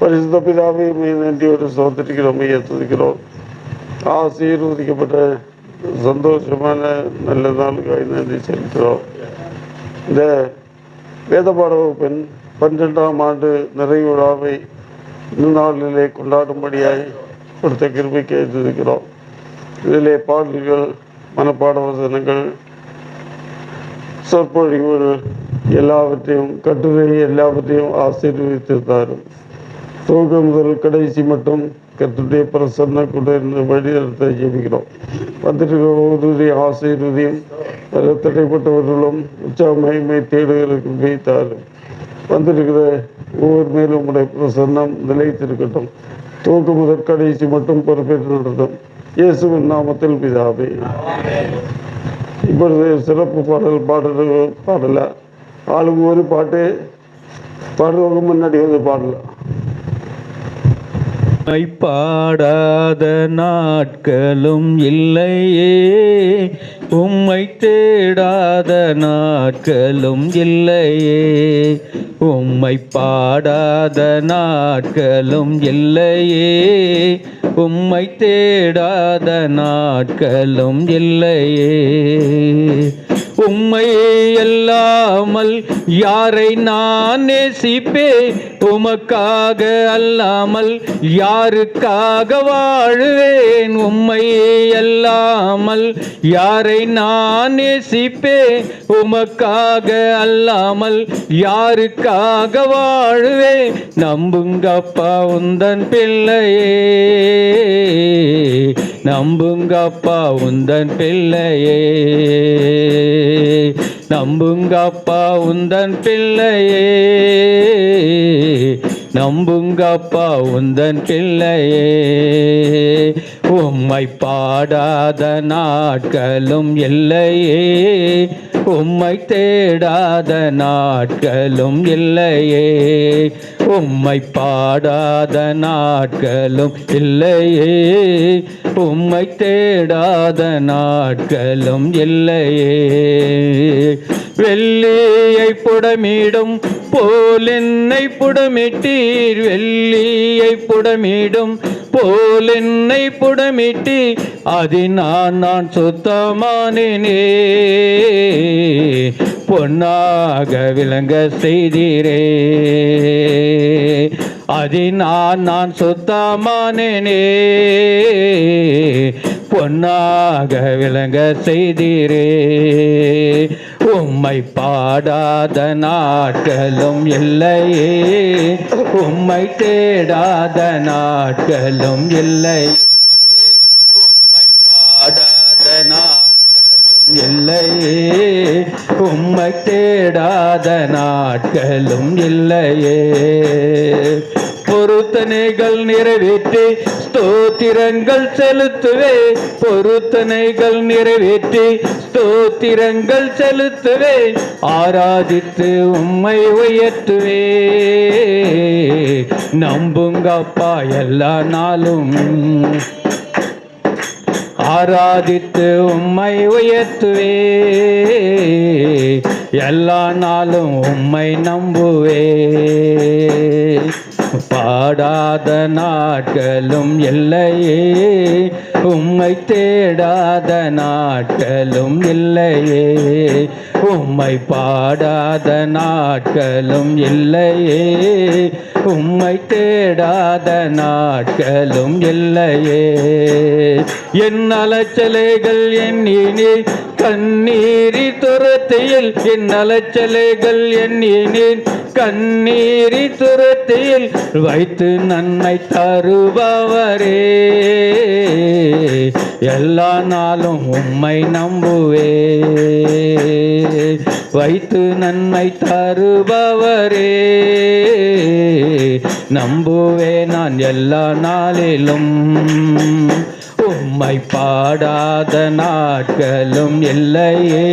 பரிசுத்த பிதாவை நன்றியோடு சோதரிக்கிறோம், துதிக்கிறோம். ஆசீர்வதிக்கப்பட்ட சந்தோஷமான நல்ல நாளுக்காக நன்றி செலுத்துகிறோம். இந்த வேத பாட வகுப்பின் 12ஆம் ஆண்டு நிறைவு விழாவை இந்நாளிலே கொண்டாடும்படியாய் கொடுத்த கிருபைக்கு துதிக்கிறோம். இதிலே பாடல்கள், மனப்பாட வசனங்கள், சொற்பொழிவுகள் எல்லாவற்றையும், கட்டுரை எல்லாவற்றையும் ஆசீர்வதித்தாரும். துவக்கம் முதல் கடைசி மட்டும் கர்த்தருடைய பிரசன்ன கூட வழி நடத்த ஜெபிக்கிறோம். வந்துட்டு ஆசீர்வதியும் தடைப்பட்டவர்களும் உற்சாக மகிமை தேடுகளுக்கு வைத்தாரும். வந்திருக்கிற ஒவ்வொரு மேலும் உடைய பிரசன்னம் நிலைத்திருக்கட்டும். துவக்கம் முதல் கடைசி மட்டும் பொறுப்பேற்று நடத்தும். இயேசுவின் நாமத்தில் பிதாவே. இப்பொழுது சிறப்பு பாடல ஆளுங்க ஒரு பாட்டு பாடுறவங்க முன்னாடி வந்து பாடலாம். பாடாத நாட்களும் இல்லையே, உம்மை தேடாத நாட்களும் இல்லையே, உம்மை பாடாத நாட்களும் இல்லையே, உம்மை தேடாத நாட்களும் இல்லையே. உம்மை அல்லாமல் யாரை நான் நேசிப்பேன், உமக்காக அல்லாமல் யாருக்காக வாழுவேன். உம்மை அல்லாமல் யாரை நான் நேசிப்பேன், உமக்காக அல்லாமல் யாருக்காக வாழுவேன். நம்புங்கப்பா உந்தன் பிள்ளையே, நம்புங்கப்பா உந்தன் பிள்ளையே, நம்புங்கப்பா உந்தன் பிள்ளையே, நம்புங்கப்பா உந்தன் பிள்ளையே. உம்மை பாடாத நாட்களும் இல்லையே, உம்மை தேடாத நாட்களும் இல்லையே, உம்மை பாடாத நாட்களும் இல்லையே, உம்மை தேடாத நாட்களும் இல்லையே. வெள்ளியை புடமிடும் போல் என்னை புடமிட்டீர், வெள்ளியை புடமிடும் போல் என்னை புடமிட்டி, அதினால் நான் சுத்தமானேனே, பொன்னாக விளங்க செய்தீரே, அதினால் நான் சுத்தமானேனே, பொன்னாக விளங்க செய்தீரே. உம்மை பாடாத நாட்களும் இல்லையே, உம்மை தேடாத நாட்களும் இல்லை, உம்மை பாடாத நாட்களும் இல்லையே, உம்மை தேடாத நாட்களும் இல்லையே. பொருத்தனைகள் நிறைவேற்றி ஸ்தோத்திரங்கள் செலுத்துவே, பொருத்தனைகள் நிறைவேற்றி ஸ்தோத்திரங்கள் செலுத்துவே, ஆராதித்து உம்மை உயர்த்துவே. நம்புங்கப்பா எல்லா நாளும், ஆராதித்து உம்மை உயர்த்துவே, எல்லா நாளும் உம்மை நம்புவே. பாடாத நாட்களும் இல்லையே, உம்மை தேடாத நாட்களும் இல்லையே, உம்மை பாடாத நாட்களும் இல்லையே, உம்மை தேடாத நாட்களும் இல்லையே. என் அலைச்சலைகள் எண்ணினே கண்ணீரி துரத்தையில், என் அலைச்சலைகள் எண்ணினேன் கண்ணீரி துரத்தையில், வைத்து நன்மை தருபவரே, எல்லா நாளும் உம்மை நம்புவே. வைத்து நன்மை தருபவரே, நம்புவே நான் எல்லா நாளிலும். உம்மை பாடாத நாட்களும் இல்லையே,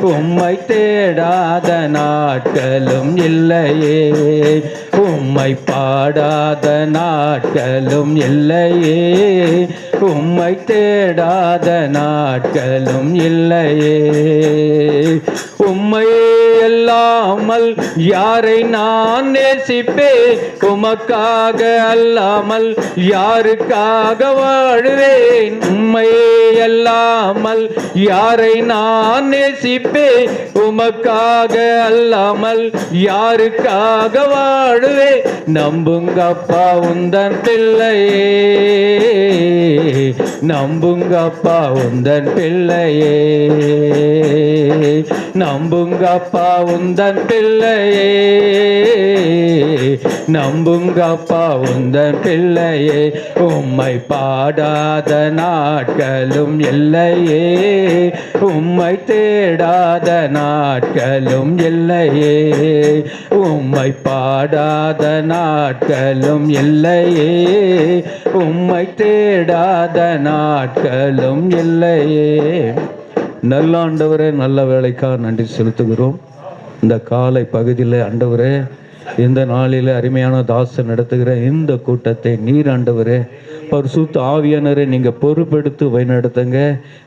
உம்மை தேடாத நாட்களும் இல்லையே, உம்மை பாடாத நாட்களும் இல்லையே, உம்மை தேடாத நாட்களும் இல்லையே. உம்மை அல்லாமல் யாரை நான் நேசிப்பேன்? உமக்காக அல்லாமல் யாருக்காக வாழுவேன்? உம்மையே அல்லாமல் யாரை நான் நேசிப்பேன்? உமக்காக அல்லாமல் யாருக்காக வாழுவேன்? நம்புங்கப்பா உந்தன் பிள்ளையே, நம்புங்கப்பா உந்தன் பிள்ளையே, நம்புங்கப்பா உந்தன் பிள்ளையே, நம்புங்கப்பா உந்தன் பிள்ளையே. உம்மை பாடாத நாட்களும் இல்லையே, உம்மை தேடாத நாட்களும் இல்லையே, உம்மை பாடாத நாட்களும் இல்லையே, உம்மை தேடாத நாட்களும் இல்லையே. நல்ல ஆண்டவரே, நல்ல வேலைக்காக நன்றி செலுத்துகிறோம். இந்த காலை பகுதியில் ஆண்டவரே, இந்த நாளில் அருமையான தாசன் நடத்துகிற இந்த கூட்டத்தை நீர் ஆண்டவரே, பரிசுத்த ஆவியானவரே நீங்கள் பொறுப்பெடுத்து வழிநடத்துங்க.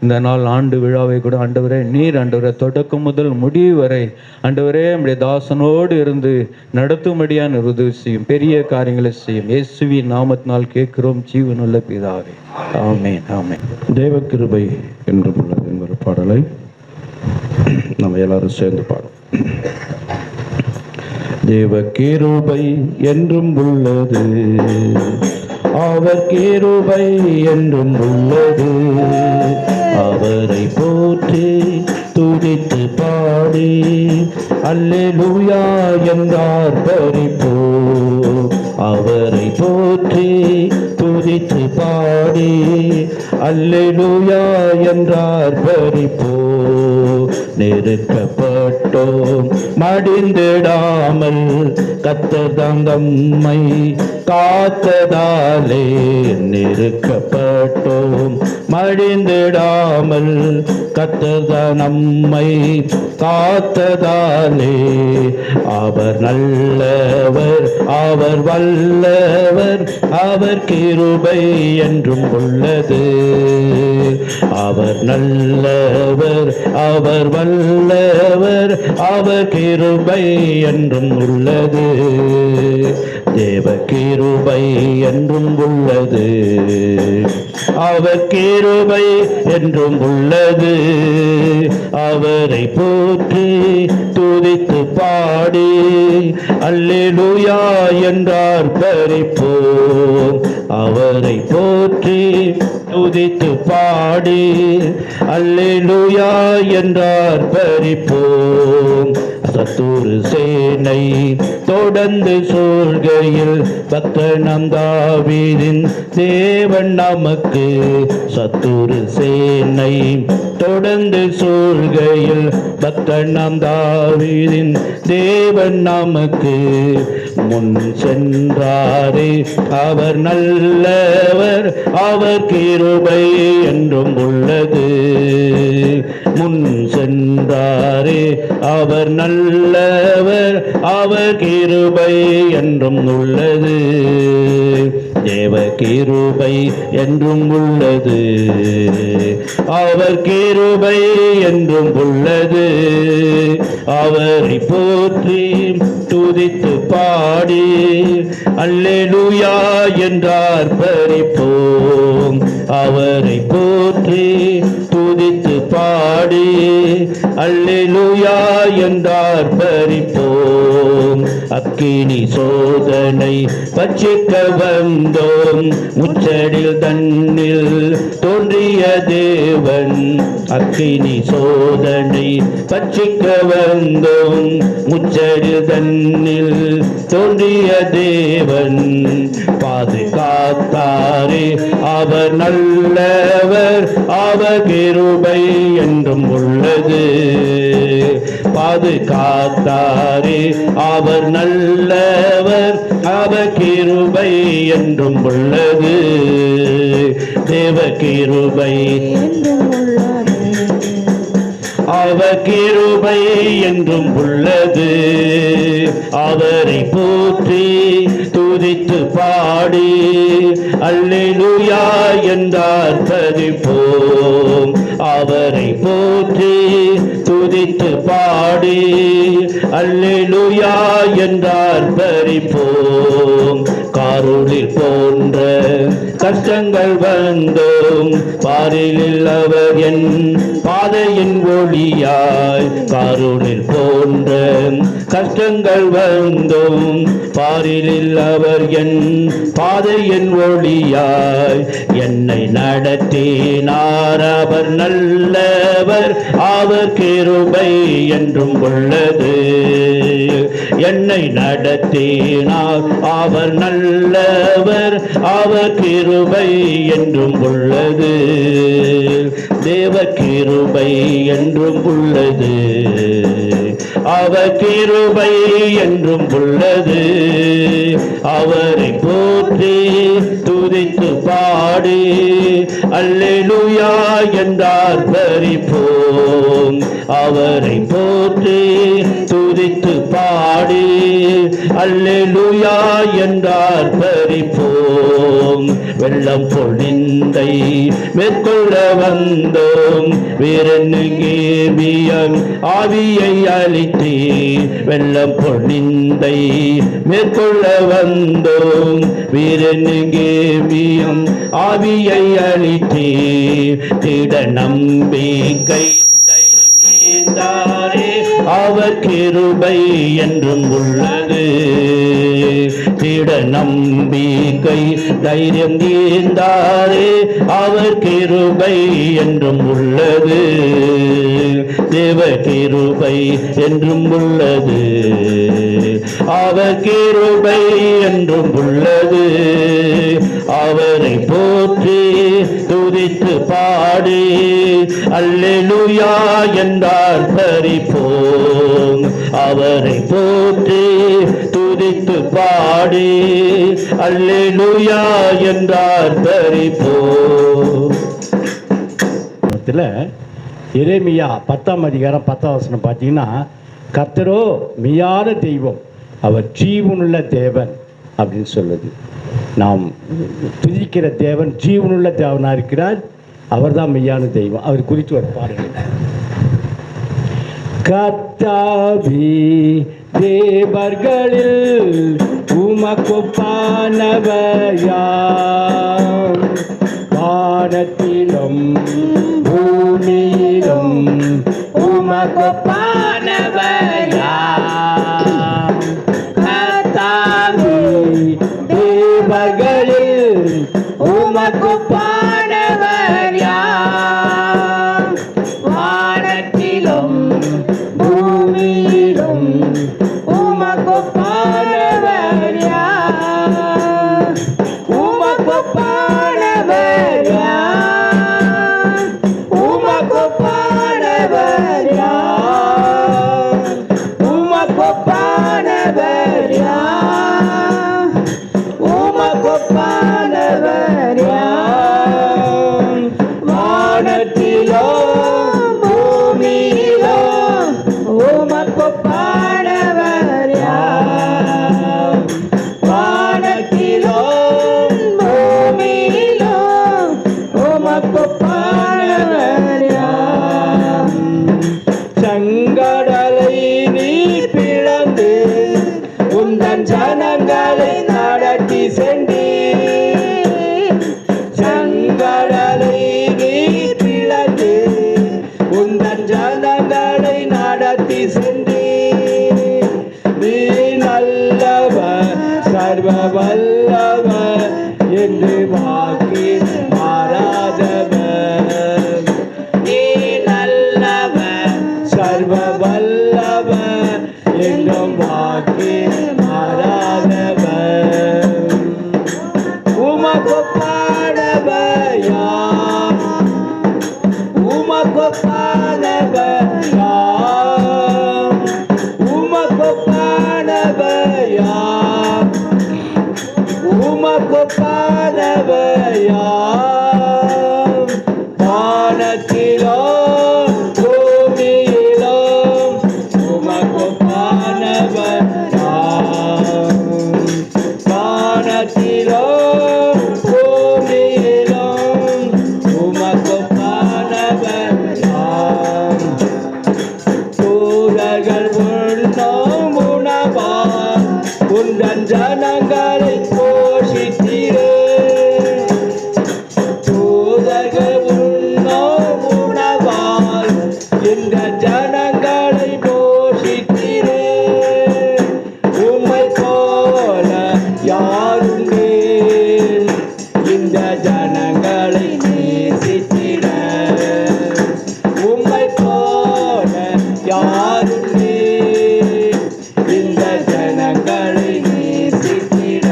இந்த நாள் ஆண்டு விழாவை கூட ஆண்டவரே நீர் ஆண்டவரே தொடக்கம் முதல் முடிவு வரை ஆண்டவரே நம்முடைய தாசனோடு இருந்து நடத்தும்படியான உதவி செய்யும், பெரிய காரியங்களை செய்யும். இயேசுவின் நாமத்தினால் கேட்கிறோம் ஜீவனுள்ள பிதாவே, ஆமென் ஆமென். தேவ கிருபை என்றும் உள்ளது என்கிற பாடலை நம்ம எல்லாரும் சேர்ந்து பாடும். தேவ கிருபை என்றும் உள்ளது, அவர் கிருபை என்றும் உள்ளது, அவரை போற்றி துதித்து பாடி அல்லேலூயா என்றார் பரிப்போ. அவரை போற்றி துதித்து பாடி அல்லேலூயா என்றார் பரிப்போ. நெருக்கப்பட்டோம் மடிந்திடாமல் கர்த்தர் தம்மை காத்ததாலே, நெருக்கப்பட்டோம் மடிந்திடாமல் கர்த்தர் நம்மை காத்ததாலே. அவர் நல்லவர், அவர் வல்லவர், அவர் கிருபை என்றும் உள்ளது. அவர் நல்லவர், அவர் வல்லவர், அவர் கிருபை என்றும் உள்ளது. தேவ கிருபை என்றும் உள்ளது, அவர் கிருபை என்றும் உள்ளது. அவரை போற்றி துதித்து பாடி அல்லேலூயா என்றார் பரிப்போம். அவரை போற்றி துதித்து பாடி அல்லேலூயா என்றார் பரிப்போம். சத்துரு சேனை தொடர்ந்து சூழ்கையில் பக்தனாம் தாவீதின் தேவன் நமக்கு. சத்துரு சேனை தொடர்ந்து சூழ்கையில் பக்தனாம் தாவீதின் தேவன் நமக்கு. முன் சென்றாரே அவர் நல்லவர், அவர் கிருபை என்றும் உள்ளது. முன் சென்றாரே அவர் நல்லவர், அவர் கிருபை என்றும் உள்ளது. தேவ கிருபை என்றும் உள்ளது, அவர் கிருபை என்றும் உள்ளது. அவரை போற்றி துதித்து பாடி அல்லேலூயா என்றார் பரிப்போம். அவரை போற்றி துதித்து பாடி அல்லேலூயா என்றார் பரிப்போம். அக்கினி சோதனை பட்சிக்க வந்தோம், முச்சடில் தன்னில் தோன்றிய தேவன். அக்கினி சோதனை பட்சிக்க வந்தோம், முச்சடில் தன்னில் தோன்றிய தேவன். பாதுகாத்தாரே அவர் நல்லவர், அவர் கிருபை என்றும் உள்ளது. பாதுகாத்தாரே அவர் நல்லவர், அவர் கிருபை என்றும் உள்ளது. தேவ கிருபை அவர் கிருபை என்றும் உள்ளது. அவரை போற்றி துதித்து பாடி அல்லேலூயா என்றார் பரிப்போம். அவரை போற்றி துதித்து பாடி அல்லேலூயா என்றார் பறிப்போம். காருளில் போன்ற கஷ்டங்கள் வந்தோம், பாரில் அவர் என் பாதையின் ஒளியாய். காருளில் போன்ற கஷ்டங்கள் வந்தோம், பாரில் அவர் என் பாதையின் ஒளியாய். என்னை நடத்தினார் அவர் நல்லவர், அவர் கிருபை என்றும் உள்ளது. என்னை நடத்தினார் அவர் நல்லவர், அவர் கிருபை என்றும் உள்ளது. தேவ கிருபை என்றும் உள்ளது, அவர் கிருபை என்றும் உள்ளது. அவரை போற்றி துதித்து பாடி அல்லேலூயா என்றார் பறிப்போம். அவரை போற்றி துதித்து பாடி அல்லேலூயா என்றார் பறிப்போம். வெள்ளம் பொழிந்தை மேற்கொள்ள வந்தோம், வீரனுங்கேவியம் ஆவியை அளித்தே. வெள்ளம் பொழிந்தை மேற்கொள்ள வந்தோம், வீரனுங்கேவியம் ஆவியை அளித்தே. திட நம்பிக்கை நீந்தாரே, அவர் கிருபை என்றும் உள்ளது. திட நம்பிக்கை தைரியம் நீந்தாரே, அவர் கிருபை என்றும் உள்ளது. தேவ கிருபை என்றும் உள்ளது, அவர் கிருபை என்றும் உள்ளது. அவரை போற்றி துதித்து பாடி அல்லேலூயா என்றார் பறிப்போம். அவரை போற்றி துதித்து பாடி அல்லேலூயா என்றார் பறிப்போம். எரேமியா 10ஆம் அதிகாரம் 10ஆம் வசனம் பார்த்தீங்கன்னா, கர்த்தரோ மெய்யான தெய்வம், அவர் ஜீவனுள்ள தேவன் அப்படின்னு சொல்லுது. நாம் துதிக்கிற தேவன் ஜீவனுள்ள தேவனாக இருக்கிறார், அவர் தான் மெய்யான தெய்வம். அவர் குறித்து ஒரு பாருங்கள். கர்த்தாவே தேவர்களில் உமக்கொப்பானவர் யார்? வானத்திலும் பூமியிலும் உமக்கொப்பானவர் யார்? கர்த்தாவே தேவர்களில் உமக்கொப்பானவர் யார்? வானத்திலும் பூமியிலும் உமக்கொப்பானவர் யார்? உமக்கொப்பானவர் யார்? உமக்கொப்பானவர் யார்? உமக்கொப்பானவர் யார்? உமக்கொப்பானவர் யார்? வானத்திலோ பூமியிலோ உமக்கொப்பானவர் யார்? வானத்திலோ பூமியிலோ உமக்கொப்பானவர் யார்? செங்கடலை நீ பிளந்து உந்தன் ஜனங்களை நடத்தி சென்றீர். செங்கடலை நீ பிளந்து உந்தன் ஜனங்களை நடத்தி சென்றீர். நீ நல்லவர் சர்வ வல்லவர் என்று வாக்கி மாறாதவர். நீ நல்லவர் சர்வ வல்லவர் என்றும் வாக்கி மாறாதவர். உமக்கொப்பானவர் யார்? உமக்கொப்பானவர் யார்? உமக்கொப்பானவர் யார்? உமக்கொப்பானவர் யார்? வானத்திலோ பூமியிலோ உமக்கொப்பானவர் யார்? வானத்திலோ பூமியிலோ உமக்கொப்பானவர் யார்? இந்த ஜனங்களை நேசித்திட உம்மை போல யாருமே இந்த ஜனங்களை நேசித்திட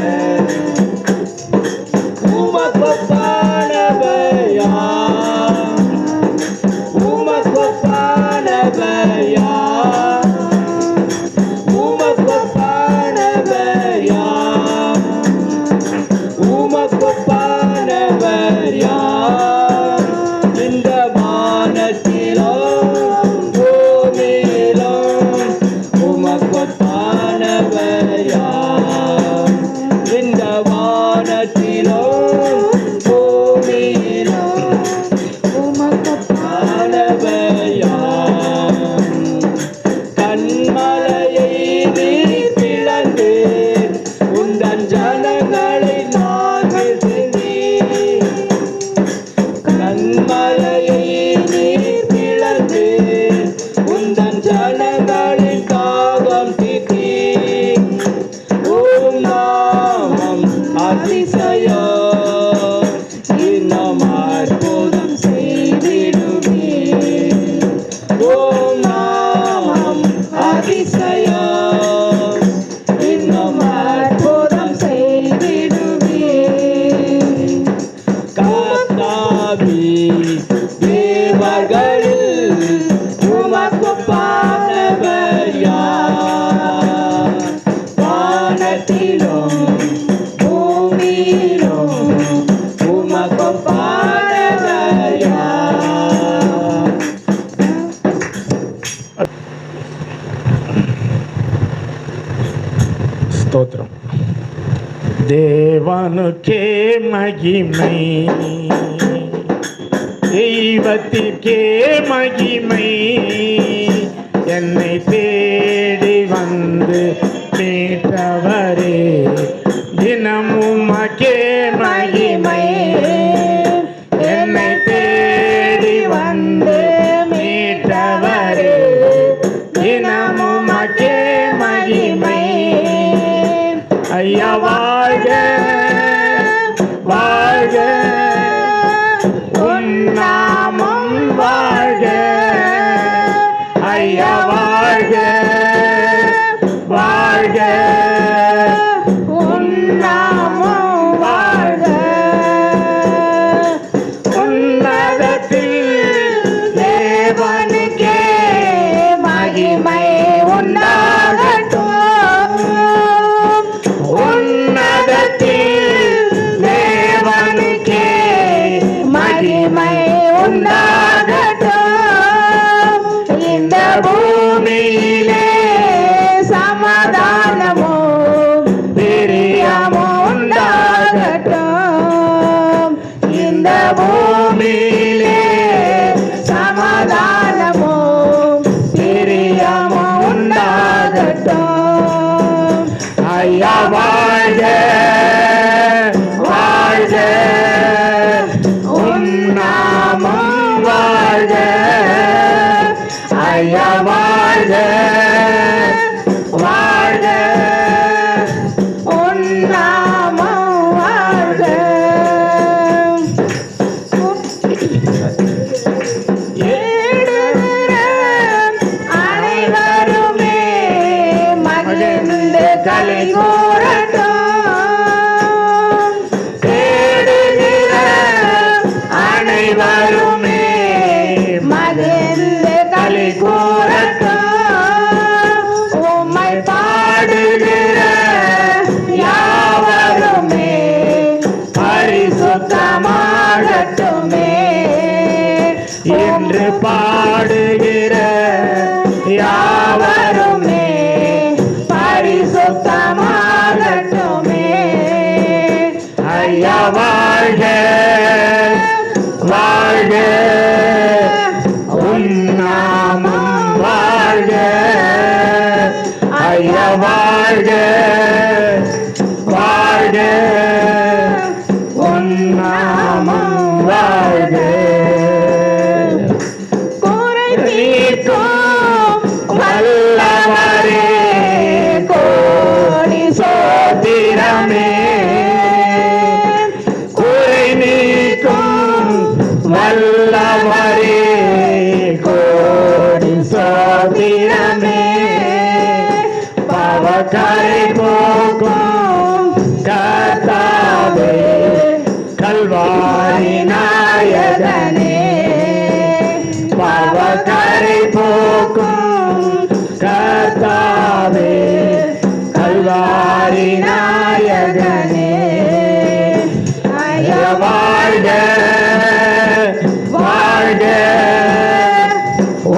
உமக்கொப்பானவையா உமக்கொப்பானவையா உமக்கொப்பானவையா உமக்கொப்பானவையா இந்த வானத்திலும் பூமியிலும் உமக்கொப்பானவையா இந்த வானத்திலும் பூமியிலும் உமக்கொப்பானவையா கண்மலையை நீர் பிளந்து உந்தன் ஜனங்களை நாங்கள் கண்மலையை நீர் பிளந்து உந்தன் ஜனங்களின் தாகம் தீர்த்தி ஓம் நாமம் அதிசயம் இன்னும் அற்புதம் செய்திடுமே ஓம் நாமம் அதிசயம் இன்னும் அற்புதம் செய்திடுமே கர்த்தாவே தேவர்களில் உமக்கொப்பானவர் யார் வானத்திலும் பூமியிலும் உமக்கொப்பானவர் யார் ஸ்தோத்திரம். தேவனுக்கே மகிமை, தெய்வத்திற்கே மகிமை, என்னை தேடி வந்து மீட்டவரே தினமும் மக்கே மகிமை, என்னை தேடி வந்து மீட்டவரே தினமும் மக்கே மகிமை. ஐயா வாழ்க வாழ்க உன் நாமம் வாழ்க, ஐயா வாழ்க வாழ்க உன் நாமம் வாழ்க. உன்னதத்தில் தேவனுக்கே மகிமை உண்டாகட்டும், உன்னதத்தில் தேவனுக்கே மகிமை உண்டாகட்டும். இந்த பூமியிலே சமாதானமும் பிரியமும் உண்டாகட்டும். இந்த பூமியிலே சமாதானமும் பிரியமும் உண்டாகட்டும். ஐயா வாழ்க வாழ்க உன் நாமம் வாழ்க, ஐயா வாழ்க வாழ்க உன் நாமம் வாழ்க. ஏடுகிற அனைவருமே மகிழ்ந்து களி கூறட்டும், தேடுகிற அனைவருமே மகிழ்ந்து களி கூறட்டும். உம்மை பாடுகிற யாவருமே பரிசுத்தமாகட்டுமே, என்று பாடுகிற யாவருமே பரிசுத்தமாகட்டுமே. ஐயா வாழ்க வாழ்க உன் நாமம் வாழ்க, ஐயா வாழ்க வாழ்க உன் நாமம் வாழ்க. குறை தீர்க்கும் வல்லவரே கோடி சோத்திரமே, கல்வாரி நாயகனே பாவக்கரை போக்கும் கர்த்தாவே கல்வாரி நாயகனே ஐயா வாழ்க வாழ்க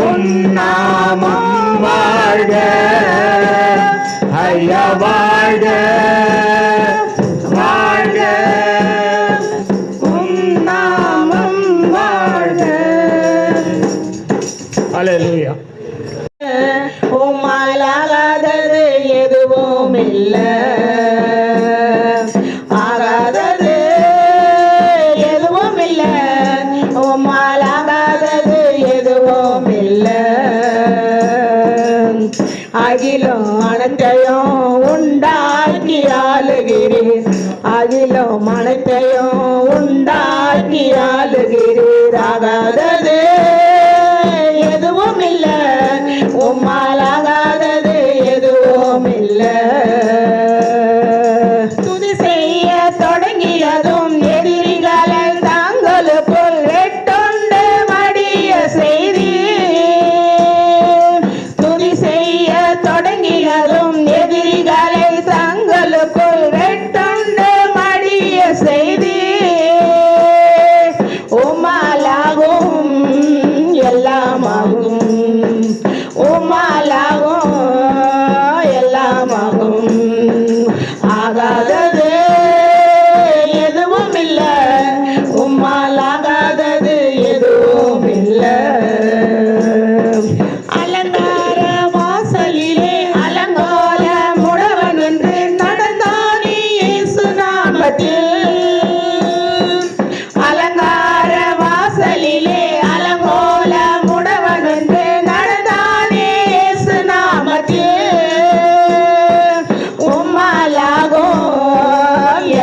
உன் நாமம் வாழ்க ஐயா வாழ்க வாழ்க உன் நாமம் வாழ்க. அல்லேலூயா. உம்மாலாகாதது எதுவும் இல்லை, ஆகாதது எதுவும் இல்லை, உம்மாலாகாதது எதுவும் இல்லை. அகிலம் அனைத்தையும் உண்டாக்கி ஆளுகிறீர், அகிலம் அனைத்தையும் உண்டாக்கி ஆளுகிறீர். ஆகாதது எதுவும் இல்லை, உம்மாலாகாதது எதுவும் இல்லை. துதி செய்ய தொடங்கியதும் எதிரிகளை தாங்களுக்குள் வெட்டுண்டு மடிய செய்தி. துதி செய்ய தொடங்கியதும் எதிரிகளை தங்களுக்குள் வெட்டுண்டு மடிய செய்தி. உம்மாலாகும் எல்லாமாகும், உம்மாலாகும் எல்லாமாகும். ஆகாதது எதுவும் இல்லை, உம்மாலாகாதது எதுவும் இல்லை. அலங்கார வாசலிலே அலங்கோல முடவன் என்று நடந்தானே இயேசு நாமத்தில். அலங்கார வாசலிலே அலங்கோல முடவன் என்று நடந்தானே இயேசு நாமத்தில். உம்மாலாகும்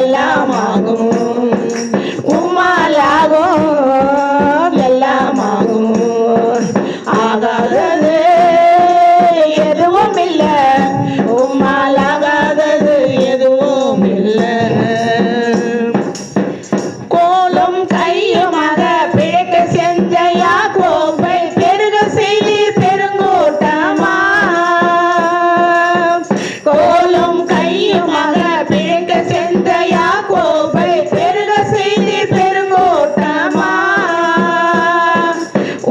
எல்லாமாகும், உம்மாலாகும் எல்லாமாகும். ஆகாதது எதுவும் இல்லை, உம்மாலாகாதது எதுவும் இல்லை. கோலும் கையுமாக பிழைக்க செஞ்ச யாக்கோபை பெருக செய்தி பெருங்கூட்டமா. கோலும் கையுமாக பிழைக்க செஞ்ச யாக்கோபை பெருக செய்தி பெருங்கூட்டமா.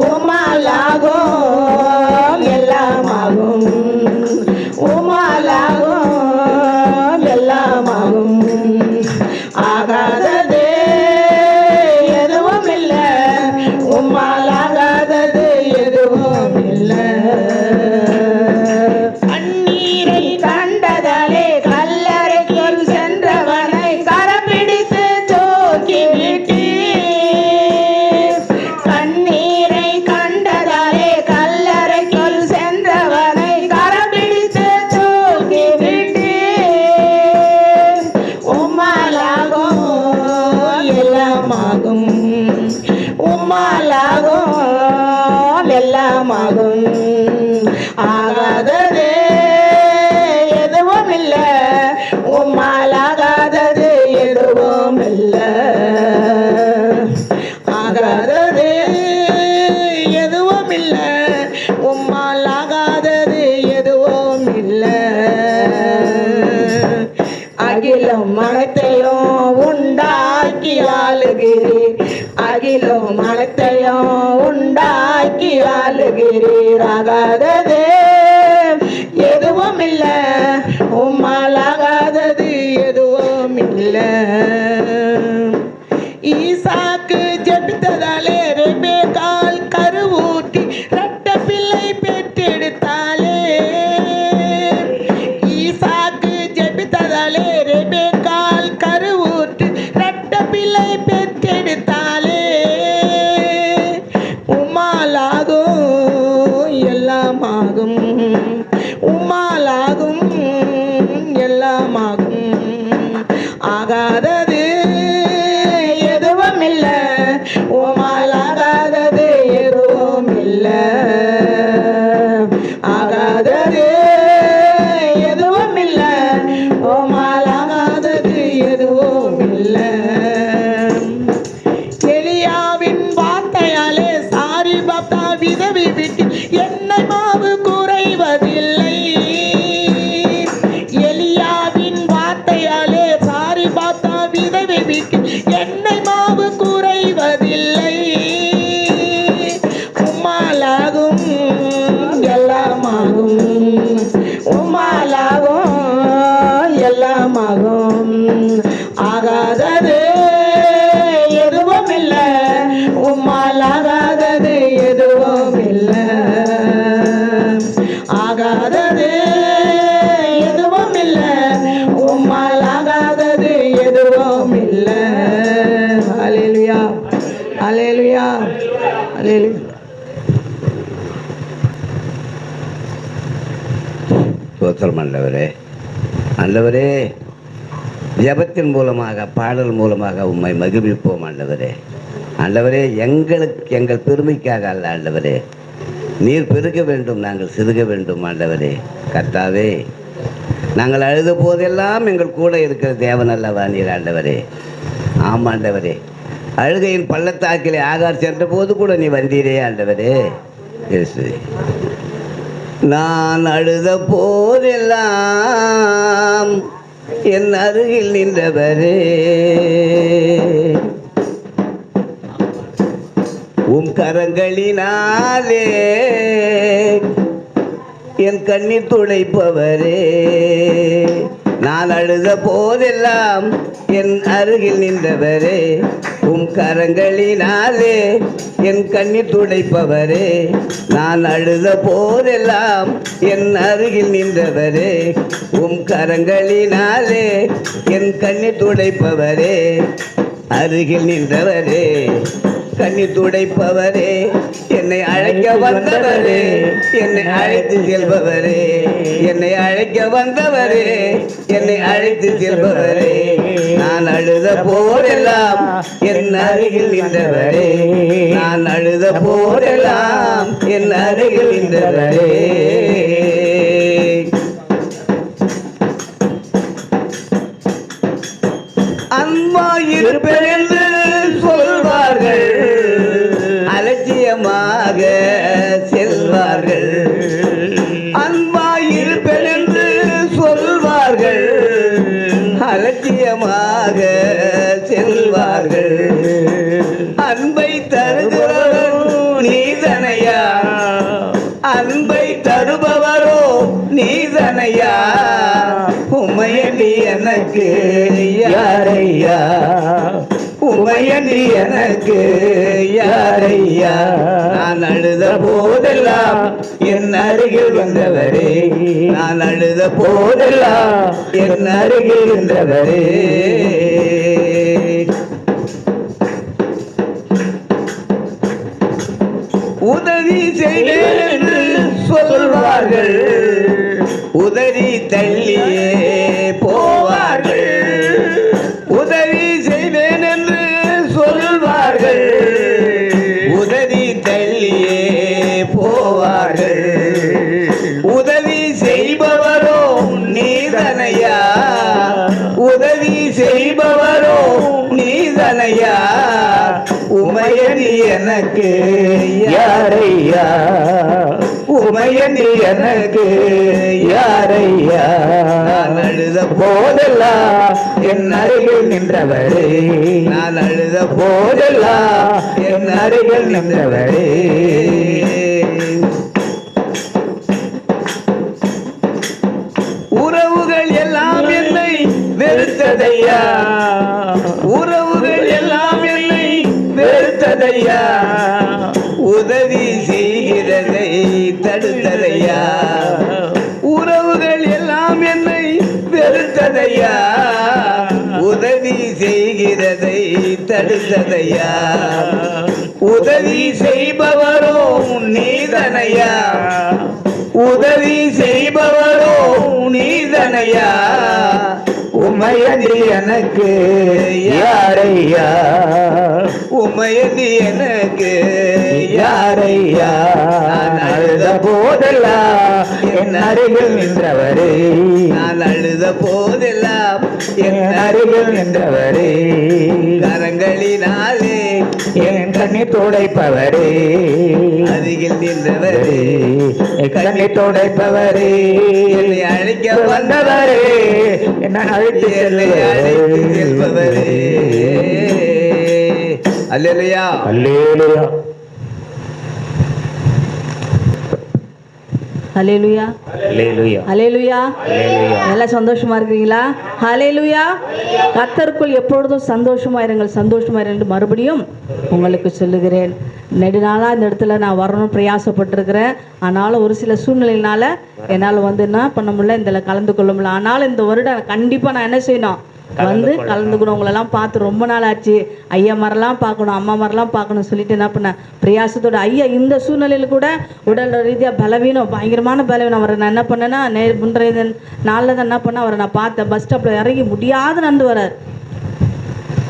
உம்மாலாகும் எல்லாமாகும், உம்மாலாகும் எல்லாமாகும். ஆகாதது எதுவும் இல்லை, உம்மாலாகாதது எதுவும் இல்லை. கண்ணீரை கண்டதாலே கல்லறைக்குள் சென்றவனை கரம் பிடித்து தூக்கி விட்டீர். கண்ணீரை கண்டதாலே கல்லறைக்குள் சென்றவனை கரம் பிடித்து தூக்கி விட்டீர். உம்மாலாகும் எல்லாமாகும், உம்மாலாகும் எல்லாமாகும். ஆகாதது எதுவும் இல்லை, உம்மாலாகாதது எதுவும் இல்லை. ஆகாதது எதுவும் இல்லை, உம்மாலாகாதது எதுவும் இல்லை. அகிலம் அனைத்தையும் உண்டாக்கி ஆளுகிறீர், அகிலம் அனைத்தையும் உண்டாக்கி ஆளுகிறீர். ஆகாதது எதுவும் இல்லை, உம்மாலாகாதது எதுவும் இல்லை. ஈசாக்கு ஜெபித்ததாலே ரெபெக்காள் கருவூட்டி இரட்ட பிள்ளை பெற்றெடுத்தாளே. ஈசாக்கு ஜெபித்ததாலே ரெபெக்காள் கருவூட்டி இரட்ட பிள்ளை பெற்றெடுத்தாளே. உம்மாலாகும் எல்லாமாகும், உம்மாலாகும் எல்லாமாகும். ஆகாதது வீட்டில் எண்ணெய் மாவு குறைவதில்லை. உம்மாலாகும் எல்லாமாகும், உம்மாலாகும் எல்லாமாகும். ஆகாதது எதுவும் இல்லை, உம்மால் ஆகாதது எதுவும் இல்லை. ஆகாதது எதுவும் இல்லை, உம்மால் ஆகாதது எதுவும் இல்லை. அல்லேலூயா, அல்லேலூயா, அல்லேலூயா. ஸ்தோத்திரம் ஆண்டவரே. ஆண்டவரே, ஜெபத்தின் மூலமாக பாடல் மூலமாக உம்மை மகிழ்விப்போம் ஆண்டவரே. ஆண்டவரே, எங்கள் பெருமைக்காக அல்ல ஆண்டவரே, நீர் பெருக வேண்டும், நாங்கள் சிறுக வேண்டும் ஆண்டவரே. கர்த்தாவே, நாங்கள் அழுத போதெல்லாம் எங்கள் கூட இருக்கிற தேவன் அல்லவா நீர் ஆண்டவரே. ஆமாண்டவரே, அழுகையின் பள்ளத்தாக்கிலே ஆகார் சென்ற போது கூட நீ வந்தீரே ஆண்டவரே. இயேசு, நான் அழுத போதெல்லாம் என் அருகில் நின்றவரே, உம் கரங்களினாலே என் கண்ணீர் துடைப்பவரே. நான் அழுத போதெல்லாம் என் அருகில் நின்றவரே, உம் கரங்களினாலே என் கண்ணீர் துடைப்பவரே. நான் அழுத போதெல்லாம் என் அருகில் நின்றவரே, உம் கரங்களினாலே என் கண்ணீர் துடைப்பவரே. அருகில் நின்றவரே, கண்ணீர் துடைப்பவரே, என்னை அழைக்க வந்தவரே, என்னை அழைத்து செல்பவரே, என்னை அழைக்க வந்தவரே, என்னை அழைத்து செல்பவரே. நான் அழுத போதெல்லாம் என் அருகில் நின்றவரே, நான் அழுத போதெல்லாம் என் அருகில் நின்றவரே. அன்பாயிருப்பேன் என்று சொல்வார்கள், அலட்சியமாக செல்வார்கள். அன்பாயிருப்பேன் என்று சொல்வார்கள், அலட்சியமாக செல்வார்கள். அன்பை தருகிறவரோ நீதனையா, அன்பை தருபவரோ நீதனையா. உமையடி எனக்கு யாரையா, உமையடி எனக்கு யாரையா. நான் அழுத போதெல்லாம் என் அருகில் வந்தவரே, நான் அழுத போதெல்லாம் என் அருகில் வந்தவரே. உதவி செய்வேன் என்று சொல்வார்கள், உதவி தள்ளியே போவார்கள். உதவி செய்வேன் என்று சொல்வார்கள், உதவி தள்ளியே போவார்கள். உதவி செய்பவரோ நீதனையா, உதவி செய்பவரோ நீதனையா. உமையடி எனக்கு யாரையா, உமையடி எனக்கு யாரையா. நான் அழுத போதெல்லாம் என் அருகில் நின்றவரே, நான் அழுத போதெல்லாம் என் அருகில் நின்றவரே. உறவுகள் எல்லாம் என்னை வெறுத்ததையா, உறவுகள் எல்லாம் என்னை வெறுத்ததையா. உதவி செய்கிறதை தடுத்ததையா, உறவுகள் எல்லாம் என்னை வெறுத்ததையா. உதவி செய்கிறதை தடுத்ததையா. உதவி செய்பவரோ நீதனையா, உதவி செய்பவரோ நீதனையா. உமையடி எனக்கு யாரையா, உமையடி எனக்கு யாரையா. நான் அழுத போதெல்லாம் என் அருகில் நின்றவரே, நான் அழுத போதெல்லாம் என் அருகில் நின்றவரே. கரங்களினாலே என் கண்ணீர் துடைப்பவரே, அருகில் நின்றவரே, கண்ணீர் துடைப்பவரே, என்னை அழைக்க வந்தவரே, என்னை அழைத்து என்னை அழைத்து செல்பவரே. அல்லேலூயா. அல்லேலூயா. ஹல்லேலூயா, அல்லேலூயா. ஹல்லேலூயா. அல்லேலூயா. எல்லாம் சந்தோஷமா இருக்கிறீங்களா? ஹல்லேலூயா. கர்த்தருக்குள் எப்பொழுதும் சந்தோஷமா இருங்கள், சந்தோஷமா இருங்கள். மறுபடியும் உங்களுக்கு சொல்லுகிறேன், நெடுநாளாக இந்த இடத்துல நான் வரணும் பிரயாசப்பட்டிருக்கிறேன். ஆனாலும் ஒரு சில சூழ்நிலையினால என்னால் வந்து என்ன பண்ண முடியல, இதில் கலந்து கொள்ள முடியல. ஆனாலும் இந்த வருடம் கண்டிப்பாக நான் என்ன செய்யணும், வந்து கலந்துக்கணும். உங்களெல்லாம் பார்த்து ரொம்ப நாள் ஆச்சு, ஐயா மாதிரிலாம் பார்க்கணும், அம்மா மாதிரிலாம் பார்க்கணும் சொல்லிட்டு என்ன பண்ணேன் பிரயாசத்தோட. ஐயா இந்த சூழ்நிலையில் கூட உடல் ரீதியாக பலவீனம், பயங்கரமான பலவீனம். அவரை நான் என்ன பண்ணேன்னா முன்றைய நாளில் தான் என்ன பண்ணேன், அவரை நான் பார்த்தேன். பஸ் ஸ்டாப்பில் இறங்கி முடியாத நடந்து வரார்.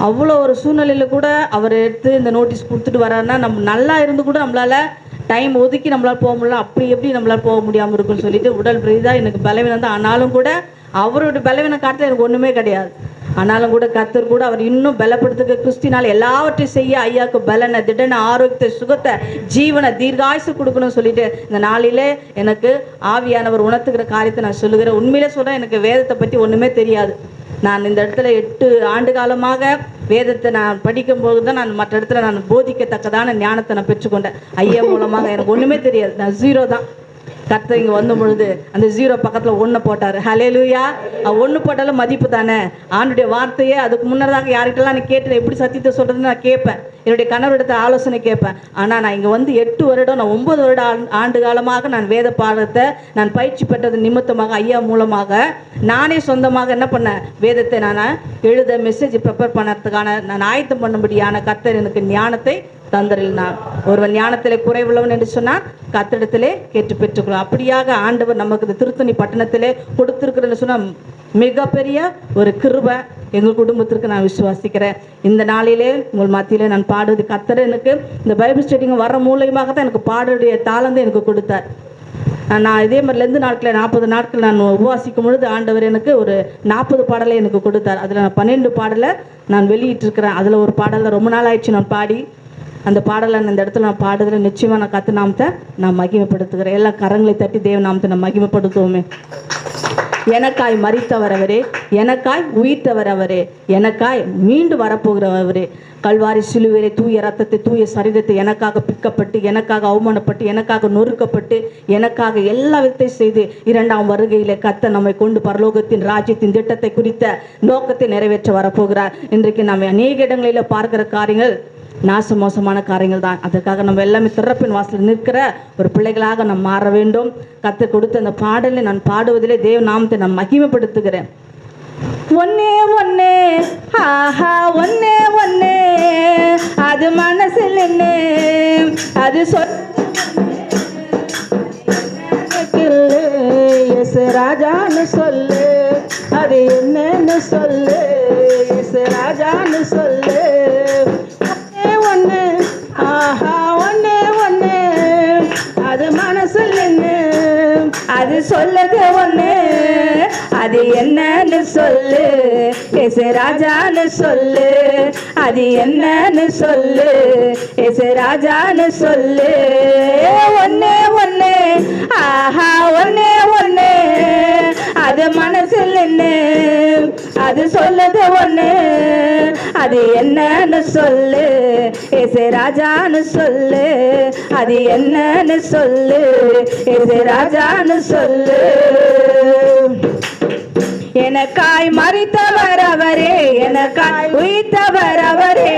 அவ்வளோ ஒரு சூழ்நிலையில் கூட அவர் எடுத்து இந்த நோட்டீஸ் கொடுத்துட்டு வர்றாருன்னா, நம்ம நல்லா இருந்து கூட நம்மளால் டைம் ஒதுக்கி நம்மளால் போக முடியல. அப்படி எப்படி நம்மளால் போக முடியாமல் இருக்குன்னு சொல்லிட்டு உடல் ரீதியாக எனக்கு பலவீனம் தான். ஆனாலும் கூட அவரோட பலவீன காட்டில் எனக்கு ஒன்றுமே கிடையாது. ஆனாலும் கூட கர்த்தர் கூட அவர் இன்னும் பலப்படுத்துக்க கிறிஸ்தினால் எல்லாவற்றையும் செய்ய ஐயாவுக்கு பலனை, திடன, ஆரோக்கியத்தை, சுகத்தை, ஜீவனை, தீர்காயுசு கொடுக்கணும்னு சொல்லிட்டு இந்த நாளிலே எனக்கு ஆவியானவர் உணர்த்துக்கிற காரியத்தை நான் சொல்லுகிறேன். உண்மையிலே சொல்கிறேன், எனக்கு வேதத்தை பற்றி ஒன்றுமே தெரியாது. நான் இந்த இடத்துல 8 ஆண்டு காலமாக வேதத்தை நான் படிக்கும்போது தான் நான் மற்ற இடத்துல நான் போதிக்கத்தக்கதான ஞானத்தை நான் பெற்றுக்கொண்டேன். ஐயா மூலமாக எனக்கு ஒன்றுமே தெரியாது. நான் 0 தான். கர்த்தர் இங்கே வந்த பொழுது அந்த 0 பக்கத்தில் 1 போட்டார். ஹல்லேலூயா. 1 போட்டாலும் மதிப்பு தானே. ஆண்டுடைய வார்த்தையே அதுக்கு முன்னதாக யார்கிட்டலாம் நான் கேட்டு எப்படி சத்தியத்தை சொல்கிறதுன்னு நான் கேட்பேன். என்னுடைய கணவரிடத்தை ஆலோசனை கேட்பேன். ஆனால் நான் இங்கே வந்து 8 வருடம், நான் 9 வருட ஆண்டு காலமாக நான் வேத பாடத்தை நான் பயிற்சி பெற்றது நிமித்தமாக ஐயா மூலமாக நானே சொந்தமாக என்ன பண்ணேன், வேதத்தை நான் எழுத மெசேஜ் ப்ரிப்பேர் பண்ணுறதுக்கான நான் ஆயத்தம் பண்ணும்படியான கர்த்தர் எனக்கு ஞானத்தை தந்தரில்னார். ஒருவன் ஞானத்திலே குறைவுள்ளவன் என்று சொன்னால் கர்த்தரிடத்திலே கேட்டு பெற்றுக்கொள்ளும். அப்படியாக ஆண்டவர் நமக்கு இந்த திருத்தணி பட்டணத்திலே கொடுத்திருக்கிறன்னு சொன்னால் மிகப்பெரிய ஒரு கிருபை எங்கள் குடும்பத்திற்கு நான் விசுவாசிக்கிறேன். இந்த நாளிலே உங்கள் மத்தியிலே நான் பாடுவது கர்த்தர் எனக்கு இந்த பைபிள் ஸ்டடிங்க வர மூலியமாக தான் எனக்கு பாடுடைய தாளந்தை எனக்கு கொடுத்தார். நான் இதே மாதிரி 2 நாட்களில் 40 நாட்கள் நான் உபவாசிக்கும் பொழுது ஆண்டவர் எனக்கு ஒரு 40 பாடலை எனக்கு கொடுத்தார். அதில் நான் 12 பாடலை நான் வெளியிட்டிருக்கிறேன். அதில் ஒரு பாடலில் ரொம்ப நாள் ஆயிடுச்சு நான் பாடி. அந்த பாடலை இந்த இடத்துல நான் பாடுறதுல நிச்சயமாக நான் கர்த்தர் நாமத்தை நான் மகிமைப்படுத்துகிறேன். எல்லா கரங்களை தட்டி தேவ நாமத்தை நான் மகிமைப்படுத்துவோமே. எனக்காய் மரித்தவர் அவரே, எனக்காய் உயிர்த்தவர் அவரே, எனக்காய் மீண்டு வரப்போகிறவரே, கல்வாரி சிலுவையிலே தூய ரத்தத்தை, தூய சரீரத்தை எனக்காக பிக்கப்பட்டு, எனக்காக அவமானப்பட்டு, எனக்காக நொறுக்கப்பட்டு, எனக்காக எல்லா விதத்தையும் செய்து 2ஆம் வருகையிலே கர்த்தர் நம்மை கொண்டு பரலோகத்தின் ராஜ்யத்தின் திட்டத்தை குறித்த நோக்கத்தை நிறைவேற்ற வரப்போகிறார். இன்றைக்கு நம்ம அநேக இடங்களில் பார்க்கிற காரியங்கள் நாசமோசமான காரியங்கள் தான். அதற்காக நம்ம எல்லாமே திறப்பின் வாசலில் நிற்கிற ஒரு பிள்ளைகளாக நாம் மாற வேண்டும். கர்த்தர் கொடுத்த அந்த பாடலை நான் பாடுவதிலே தேவ நாமத்தை நான் மகிமைப்படுத்துகிறேன். ஒன்னே ஒன்னே, ஆஹா ஒன்னே ஒன்னே, அது மனசில் என்ன, அது எஸ் ராஜான்னு சொல்லு, அது என்னன்னு சொல்லு, எஸ் ராஜான்னு சொல்லு. ஒண்ணு, ஆஹா ஒண்ணே ஒண்ணு, அது மனசுல என்ன, அது சொல்லுது ஒண்ணு, அது என்னன்னு சொல்லு, எஸ் ராஜான்னு சொல்லு, அது என்னன்னு சொல்லு, எஸ் ராஜான்னு சொல்லு. ஒண்ணே ஒண்ணு, ஆஹா ஒண்ணே ஒண்ணு, அது மனசுல என்ன, அது சொல்லுது ஒண்ணு, அது என்னன்னு சொல்லு, எஸ் ராஜான்னு சொல்லு, அது என்னன்னு சொல்லு, எஸ் ராஜான்னு சொல்லு. எனக்காய் மரித்தவர் அவரே, எனக்காய் உயிர்த்தவர் அவரே,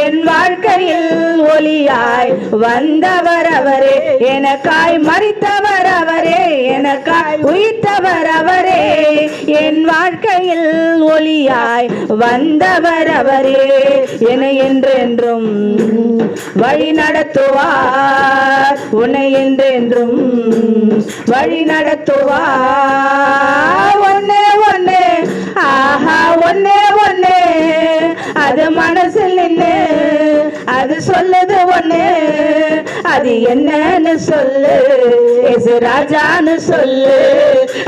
என் வாழ்க்கையில் ஒளியாய் வந்தவர் அவரே, எனக்காய் மரித்தவர் அவரே, எனக்காய் உயிர்த்தவர் அவரே, என் வாழ்க்கையில் ஒளியாய் வந்தவர் அவரே, என்னை என்றென்றும் வழி நடத்துவார், உன்னை என்றென்றும் வழி நடத்துவார். ஒன்னே ஒன்னே, ஆஹா ஒன்னே ஒன்னே, அது மனசில் நின்று அது சொல்லுது ஒன்னே, அது என்னன்னு சொல்லு, எஸ் ராஜான்னு சொல்லு,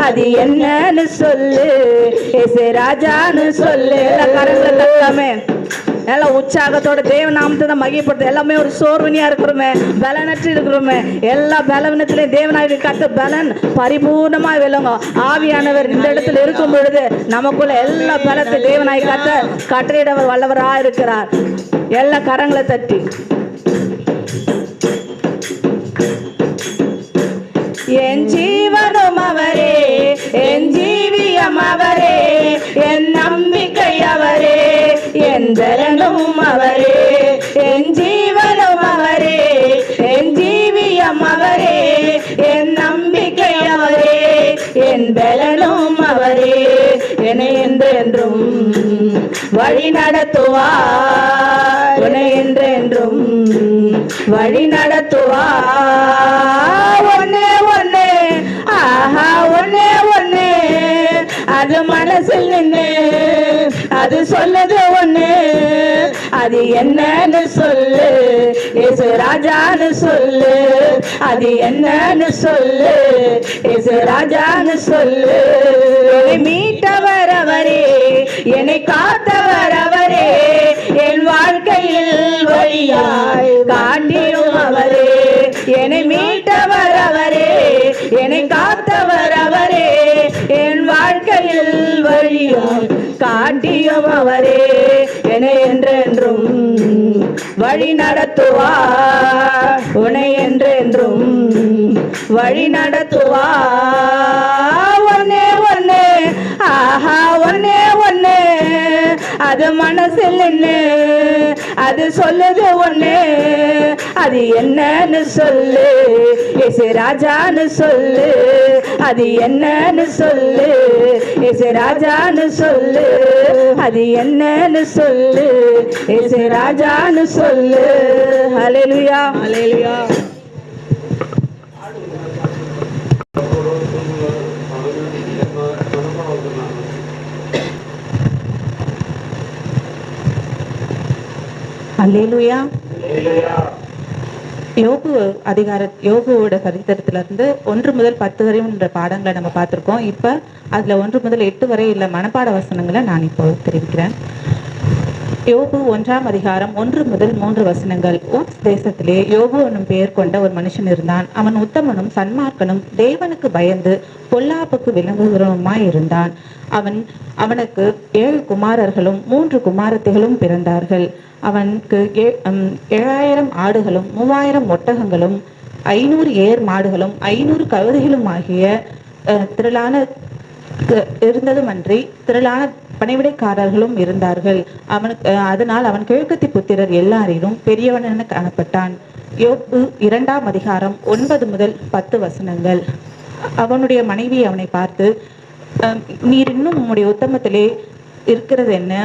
அது என்னன்னு சொல்லு, எஸ் ராஜான்னு சொல்லு. கரங்களை தட்டாமே எல்லாம் உற்சாகத்தோட தேவ நாமத்தை தான் மகிமைப்படுத்த. எல்லாமே ஒரு சோர்வனியா இருக்கிறோமே, பலனற்று இருக்கிறோமே, எல்லா பலவீனத்திலையும் தேவனாகிய கர்த்தர் பலன் பரிபூர்ணமாய் விளங்கும். ஆவியானவர் இந்த இடத்துல இருக்கும் பொழுது நமக்குள்ள எல்லா பலத்தை தேவனாகிய கர்த்தர் கட்டளையிட வல்லவராக இருக்கிறார். எல்லா கரங்களை தட்டி என் ஜீவனும் அவரே, என் ஜீவியம் அவரே, என் நம்பிக்கை அவரே, என் பலனும் அவரே, என் ஜீவனும் அவரே, என் ஜீவியம் அவரே, என் நம்பிக்கை அவரே, என் பலனும் அவரே. என்னை என்றென்றும் வழி நடத்துவார், என்னை என்றென்றும் வழி நடத்துவார். ஒன்னே ஒன்னே, ஆஹா ஒன்னே ஒன்னே, அது மனசில் நின்று அது சொல்லுது ஒண்ணு, அது என்னன்னு சொல்லு, இயேசு ராஜான்னு சொல்லு, அது என்னன்னு சொல்லு, இயேசு ராஜான்னு சொல்லு. என்னை மீட்டவர் அவரே, என்னை காத்தவர் அவரே, என் வாழ்க்கையில் வழியாய் காட்டிடும் அவரே. என்னை மீட்டவர் அவரே, என்னை காத்தவர் அவரே, என் வாழ்க்கையில் வழியாய் காட்டியும் அவரே. என்னை என்றென்றும் வழி நடத்துவார், உன்னை என்றென்றும் வழி நடத்துவார். ஒன்னே ஒன்னே, ஆஹா ஒன்னே ஒன்னே, அது மனசில் நின்று அது சொல்லுது ஒண்ணு, அது என்னன்னு சொல்லு, இயேசு ராஜான்னு சொல்லு, அது என்னன்னு சொல்லு, இயேசு ராஜான்னு சொல்லு, அது என்னன்னு சொல்லு, இயேசு ராஜான்னு சொல்லு. ஹல்லேலூயா, ஹல்லேலூயா. அல்லேலூயா. யோபுவோட சரித்திரத்திலிருந்து 1 முதல் 10 வரை என்ற பாடங்களை நம்ம பார்த்துருக்கோம். இப்போ அதில் 1 முதல் 8 வரை உள்ள மனப்பாட வசனங்களை நான் இப்போ தெரிவிக்கிறேன். யோபு 1ஆம் அதிகாரம் 1 முதல் 3 வசனங்கள். ஊத்ஸ் தேசத்திலே யோபு என்னும் பெயர் கொண்ட ஒரு மனுஷன் இருந்தான். அவன் உத்தமனும் சன்மார்க்கனும் தேவனுக்கு பயந்து பொல்லாப்புக்கு விளங்குகிறவனுமாய் இருந்தான். அவனுக்கு 7 குமாரர்களும் 3 குமாரத்திகளும் பிறந்தார்கள். அவனுக்கு 7000 ஆடுகளும் 3000 ஒட்டகங்களும் 500 ஏர் மாடுகளும் 500 கழுதைகளும் ஆகிய திரளான இருந்ததுமன்றி திரளான பணிவிடைக்காரர்களும் இருந்தார்கள். அதனால் அவன் கிழக்கத்தி புத்திரர் எல்லாரிலும் பெரியவன் என காணப்பட்டான். யோபு 2ஆம் அதிகாரம் 9 முதல் 10 வசனங்கள். அவனுடைய மனைவி அவனை பார்த்து, நீர் இன்னும் உம்முடைய உத்தமத்திலே இருக்கிறது என்ன?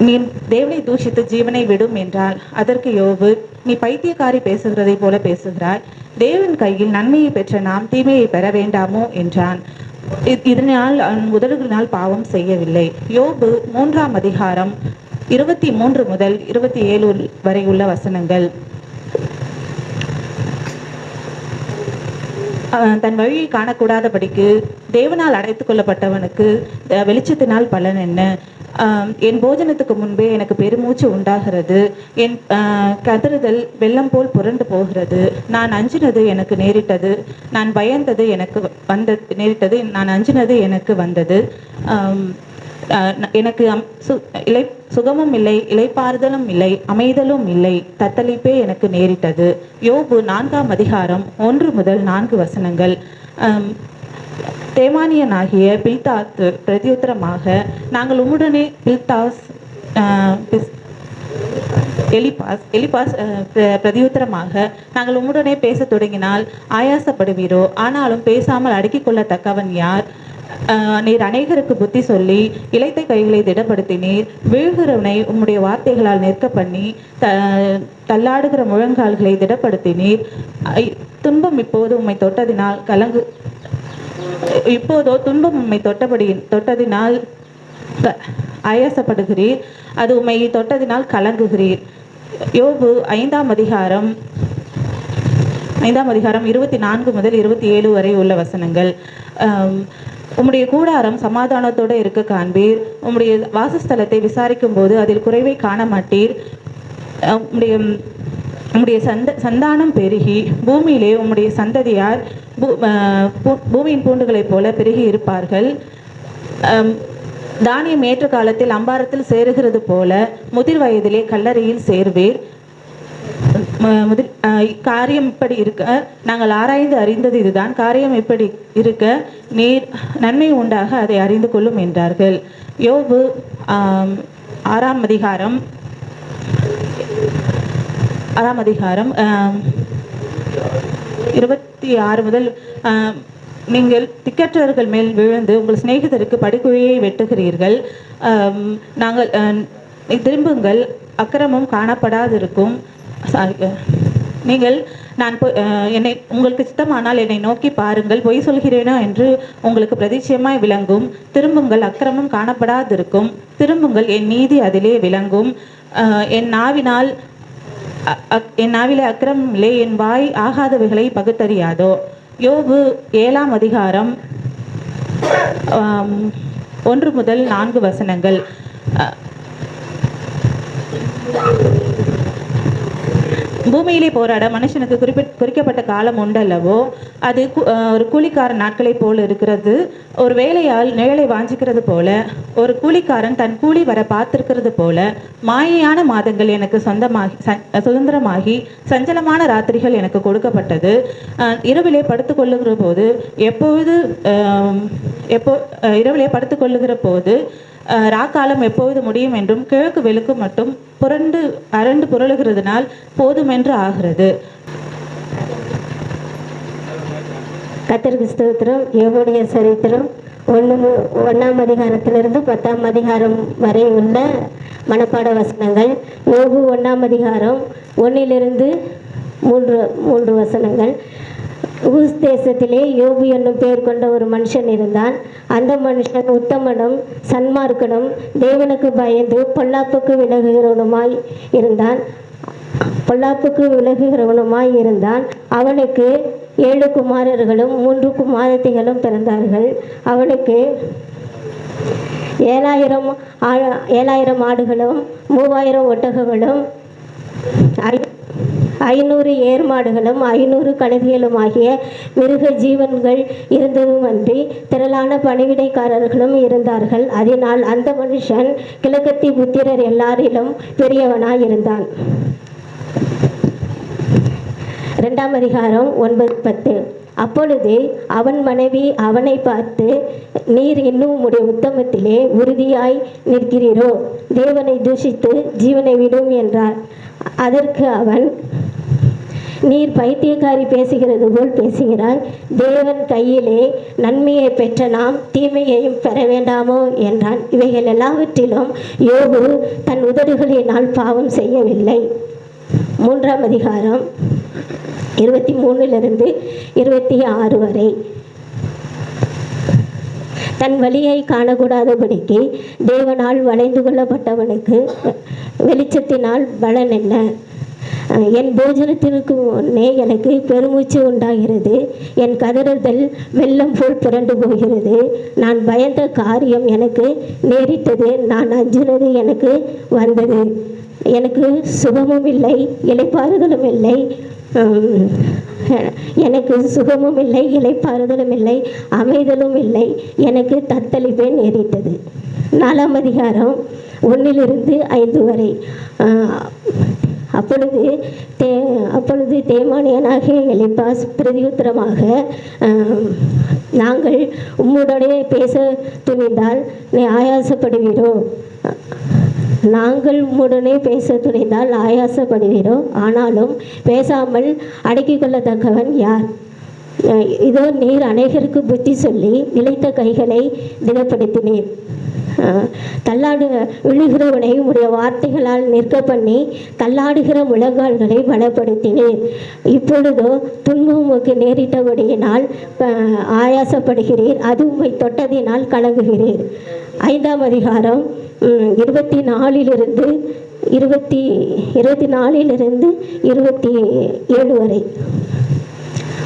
நீ தேவனை தூஷித்து ஜீவனை விடும் என்றால், அதற்கு யோபு, நீ பைத்தியக்காரி பேசுகிறதை போல பேசுகிறாய். தேவன் கையில் நன்மையை பெற்ற நாம் தீமையை பெற வேண்டாமோ என்றான். இதனால் முதல்களினால் பாவம் செய்யவில்லை. யோபு 3ஆம் அதிகாரம் 23 முதல் 27 வரை உள்ள வசனங்கள். தன் வழியை காணக்கூடாதபடிக்கு தேவனால் அடைத்துக் கொள்ளப்பட்டவனுக்கு வெளிச்சத்தினால் பலன் என்ன? என் போஜனத்துக்கு முன்பே எனக்கு பெருமூச்சு உண்டாகிறது. என் கதறுதல் வெள்ளம் போல் புரண்டு போகிறது. நான் அஞ்சினது எனக்கு நேரிட்டது, நான் பயந்தது எனக்கு நேரிட்டது, நான் அஞ்சினது எனக்கு வந்தது. எனக்கு சுகமும் இல்லை, இளைப்பாறுதலும் இல்லை, அமைதலும் இல்லை, தத்தளிப்பே எனக்கு நேரிட்டது. யோபு 4ஆம் அதிகாரம் 1 முதல் 4 வசனங்கள். தேமானியனாகிய பில்தாத் பிரதியுத்தரமாக, நாங்கள் உம்முடனே எலிபாஸ் பிரதியுத்தரமாக, நாங்கள் உம்முடனே பேச தொடங்கினால் ஆயாசப்படுவீரோ? ஆனாலும் பேசாமல் அடக்கிக் கொள்ளத்தக்கவன் யார்? நீர் அநேகருக்கு புத்தி சொல்லி இளைத்த கைகளை திடப்படுத்தினீர். வீழ்கிறவனை உம்முடைய வார்த்தைகளால் நிற்க பண்ணி தள்ளாடுகிற முழங்கால்களை திடப்படுத்தினீர். துன்பம் இப்போது உம்மை தொட்டதினால் இப்போதோ துன்பம் உம்மை தொட்டதினால் ஆயாசப்படுகிறீர். அது உம்மை தொட்டதினால் கலங்குகிறீர். யோபு 5ஆம் அதிகாரம் 24 முதல் 27 வரை உள்ள வசனங்கள். உம்முடைய கூடாரம் சமாதானத்தோடு இருக்க காண்பீர். உம்முடைய வாசஸ்தலத்தை விசாரிக்கும் போது அதில் குறைவை காண மாட்டீர். உம்முடைய சந்தானம் பெருகி பூமியிலே உம்முடைய சந்ததியார் பூமியின் பூண்டுகளைப் போல பெருகி இருப்பார்கள். தானியம் ஏற்ற காலத்தில் அம்பாரத்தில் சேருகிறது போல முதிர் வயதிலே கல்லறையில் சேர்வீர். காரியம் இப்படி இருக்க நாங்கள் ஆராய்ந்து அறிந்தது இதுதான். காரியம் இப்படி இருக்க நீர் நன்மை உண்டாக அதை அறிந்து கொள்ளும் என்றார்கள். யோபு 6ஆம் அதிகாரம் 26 முதல் நீங்கள் திக்கற்றவர்கள் மேல் விழுந்து உங்கள் சிநேகிதருக்கு படுகுழியை வெட்டுகிறீர்கள். நாங்கள் திரும்புங்கள், அக்கிரமம் காணப்படாதிருக்கும். நீங்கள் என்னை உங்களுக்கு சித்தமானால் என்னை நோக்கி பாருங்கள், பொய் சொல்கிறேனோ என்று உங்களுக்கு பிரதிச்சயமாய் விளங்கும். திரும்புங்கள், அக்கிரமம் காணப்படாதிருக்கும். திரும்புங்கள், என் நீதி அதிலே விளங்கும். என் நாவிலே அக்கிரமம் இல்லை, என் வாய் ஆகாதவைகளை பகுத்தறியாதோ. யோபு 7ஆம் அதிகாரம் 1 முதல் 4 வசனங்கள். பூமியிலே போராட மனுஷனுக்கு குறிக்கப்பட்ட காலம் உண்டல்லவோ, அது ஒரு கூலிக்காரன் நாட்களை போல் இருக்கிறது. ஒரு வேலையால் நிழலை வாஞ்சிக்கிறது போல, ஒரு கூலிக்காரன் தன் கூலி வர பார்த்திருக்கிறது போல, மாயையான மாதங்கள் எனக்கு சுதந்திரமாகி சஞ்சலமான ராத்திரிகள் எனக்கு கொடுக்கப்பட்டது. இரவிலே படுத்துக்கொள்ளுகிற போது இரவிலே படுத்துக்கொள்ளுகிற போது ராக்காலம் எப்பொழுது முடியும் என்றும் கிழக்கு வெளுக்கு மட்டும் அரண்டு புரளுகிறதுனால் போதுமென்று ஆகிறது. கர்த்தருக்கு ஸ்தோத்திரம். யோபுடைய சரித்திரம் 1ஆம் அதிகாரத்திலிருந்து 10ஆம் அதிகாரம் வரை உள்ள மனப்பாட வசனங்கள். யோபு 1ஆம் அதிகாரம் 1லிருந்து 3 வசனங்கள். ஊஸ் தேசத்திலே யோபு என்னும் பெயர் கொண்ட ஒரு மனுஷன் இருந்தான். அந்த மனுஷன் உத்தமனும் சன்மார்க்கனும் தேவனுக்கு பயந்து பொல்லாப்புக்கு விலகுகிறவனுமாய் இருந்தான். அவனுக்கு 7 குமாரர்களும் 3 குமாரத்திகளும் பிறந்தார்கள். அவனுக்கு 7,000 ஆடுகளும் 3,000 ஒட்டகங்களும் 500 ஏர் மாடுகளும் 500 கழுதைகளும் ஆகிய மிருக ஜீவன்கள் இருந்ததுமன்றி திரளான பணிவிடைக்காரர்களும் இருந்தார்கள். அதனால் அந்த மனுஷன் கிழக்கத்தி புத்திரர் எல்லாரிலும் பெரியவனாய் இருந்தான். 2ஆம் அதிகாரம் 9-10. அப்பொழுது அவன் மனைவி அவனை பார்த்து, நீர் இன்னும் உம்முடைய உத்தமத்திலே உறுதியாய் நிற்கிறீரோ? தேவனை தூஷித்து ஜீவனை விடும் என்றார். அதற்கு அவன், நீர் பைத்தியக்காரி பேசுகிறது போல் பேசுகிறாய். தேவன் கையிலே நன்மையை பெற்ற நாம் தீமையையும் பெற வேண்டாமோ என்றான். இவைகள் எல்லாவற்றிலும் யோபு தன் உதடுகளினால் பாவம் செய்யவில்லை. 3ஆம் அதிகாரம் 23லிருந்து 26 வரை. தன் வழியை காணக்கூடாதபடிக்கு தேவனால் வளைந்து கொள்ளப்பட்டவனுக்கு வெளிச்சத்தினால் பலன் என்ன? என் போஜனத்திற்கு முன்னே எனக்கு பெருமூச்சு உண்டாகிறது. என் கதறுதல் வெள்ளம் போல் புரண்டு போகிறது. நான் பயந்த காரியம் எனக்கு நேரிட்டது. நான் அஞ்சுனது எனக்கு வந்தது. எனக்கு சுகமும் இல்லை, இளைப்பாறுதலும் இல்லை. எனக்கு சுகமும் இல்லை, இளைப்பாறுதலும் இல்லை, அமைதலும் இல்லை. எனக்கு தத்தளிப்பே நேரிட்டது. 4ஆம் அதிகாரம் 1லிருந்து 5 வரை. அப்பொழுது தேமானியனாகிய எலிப்பாஸ் பிரதியுத்தரமாக, நாங்கள் உம்முடனே பேச துணிந்தால் நீ ஆயாசப்படுவீரோ? நாங்கள் உம்முடனே பேச துணிந்தால் ஆயாசப்படுவீரோ? ஆனாலும் பேசாமல் அடக்கிக் கொள்ளத்தக்கவன் யார்? இதோ நீர் அநேகருக்கு புத்தி சொல்லி இளைத்த கைகளை திடப்படுத்தினீர். விழுகிறவனை உடைய வார்த்தைகளால் நிற்க பண்ணி தள்ளாடுகிற முழங்கால்களை பலப்படுத்தினீர். இப்பொழுதோ துன்பம் உமக்கு நேரிட்டபடியினால் ஆயாசப்படுகிறீர், அது உம்மை தொட்டதினால் கலங்குகிறீர். 5ஆம் அதிகாரம் 24லிருந்து 27 வரை.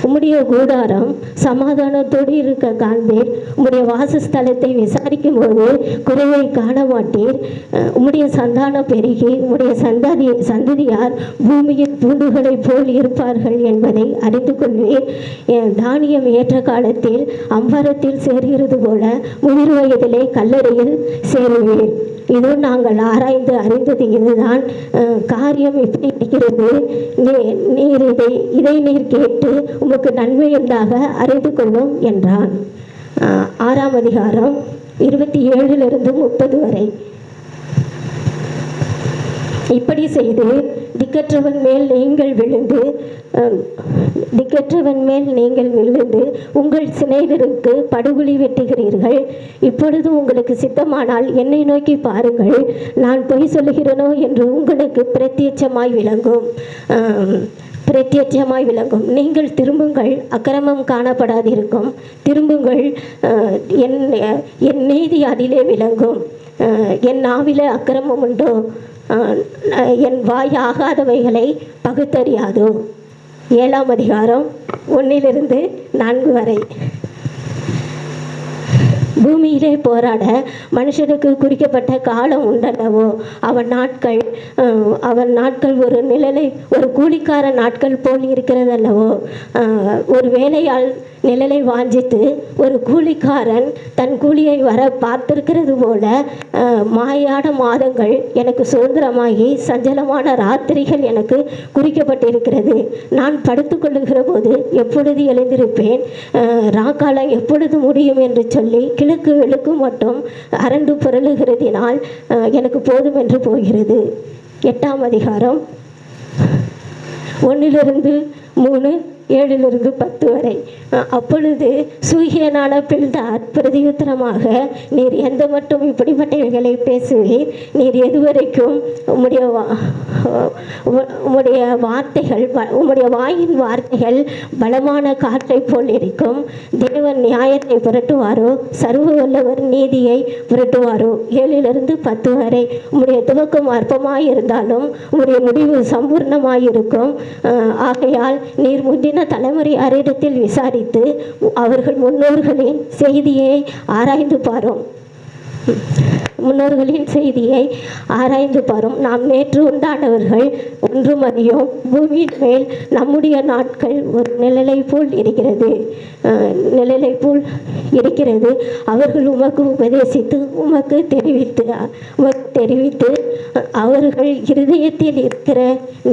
உம்முடைய கூடாரம் சமாதானத்தோடு இருக்க காண்பீர். உம்முடைய வாசஸ்தலத்தை விசாரிக்கும் போது குறைவை காண மாட்டீர். உம்முடைய சந்தானம் பெருகி உம்முடைய சந்ததியார் பூமியின் பூண்டுகளைப் போல் இருப்பார்கள் என்பதை அறிந்து கொள்வீர். தானியம் ஏற்ற காலத்தில் அம்பரத்தில் சேர்கிறது போல முதிர் வயதிலே கல்லறையில் சேருவீர். இதோ நாங்கள் ஆராய்ந்து அறிந்தது இதுதான். காரியம் எப்படி இருக்கிறது? நீர் இதை நீர் கேட்டு உமக்கு நன்மை உண்டாக அறிந்து கொள்ளும் என்றான். 6ஆம் அதிகாரம் 27 30 வரை. இப்படி செய்து திக்கற்றவன் மேல் நீங்கள் விழுந்து உங்கள் சிநேகிதருக்கு படுகுழி வெட்டுகிறீர்கள். இப்பொழுது உங்களுக்கு சித்தமானால் என்னை நோக்கி பாருங்கள், நான் பொய் சொல்லுகிறேனோ என்று உங்களுக்கு பிரத்யட்சமாய் விளங்கும். நீங்கள் திரும்புங்கள், அக்கிரமம் காணப்படாதிருக்கும். திரும்புங்கள், என் நீதி அதிலே விளங்கும். என் நாவிலே அக்கிரமம் உண்டோ? என் வாய் ஆகாதவைகளை பகுத்தறியாதோ? 7ஆம் அதிகாரம் 1 4 வரை. பூமியிலே போராட மனுஷனுக்கு குறிக்கப்பட்ட காலம் உண்டல்லவோ? அவன் நாட்கள் ஒரு கூலிக்கார நாட்கள் போல் இருக்கிறதல்லவோ? ஒரு வேலையால் நிழலை வாஞ்சித்து ஒரு கூலிக்காரன் தன் கூலியை வர பார்த்திருக்கிறது போல மாயான மாதங்கள் எனக்கு சுதந்திரமாகி சஞ்சலமான ராத்திரிகள் எனக்கு குறிக்கப்பட்டிருக்கிறது. நான் படுத்துக்கொள்ளுகிற போது எப்பொழுது எழுந்திருப்பேன், ராக்காலம் எப்பொழுது முடியும் என்று சொல்லி கிழக்கு வெளுக்கு மட்டும் அரண்டு புரளுகிறதினால் எனக்கு போதும் என்று போகிறது. 8ஆம் அதிகாரம் 1 3 7 10 வரை. அப்பொழுது சூகியனான பில்தாத் பிரதியுத்தரமாக, நீர் எந்த மட்டும் இப்படிப்பட்டவைகளை பேசுவீர்? நீர் எதுவரைக்கும் உம்முடைய வாயின் வார்த்தைகள் பலமான காற்றை போல் இருக்கும். தேவன் நியாயத்தை புரட்டுவாரோ? சர்வ வல்லவர் நீதியை புரட்டுவாரோ? 7 10 வரை. உம்முடைய துவக்கம் அற்பமாயிருந்தாலும் உம்முடைய முடிவு சம்பூர்ணமாயிருக்கும். ஆகையால் நீர் முந்தின தலைமுறையாரிடத்தில் விசாரித்து அவர்கள் முன்னோர்களின் செய்தியை ஆராய்ந்து பாரும். நாம் நேற்று உண்டானவர்கள் ஒன்றும் அறியோம். பூமியின் மேல் நம்முடைய நாட்கள் ஒரு நிழலை போல் இருக்கிறது. அவர்கள் உமக்கு உபதேசித்து உமக்கு தெரிவித்து அவர்கள் இருதயத்தில் இருக்கிற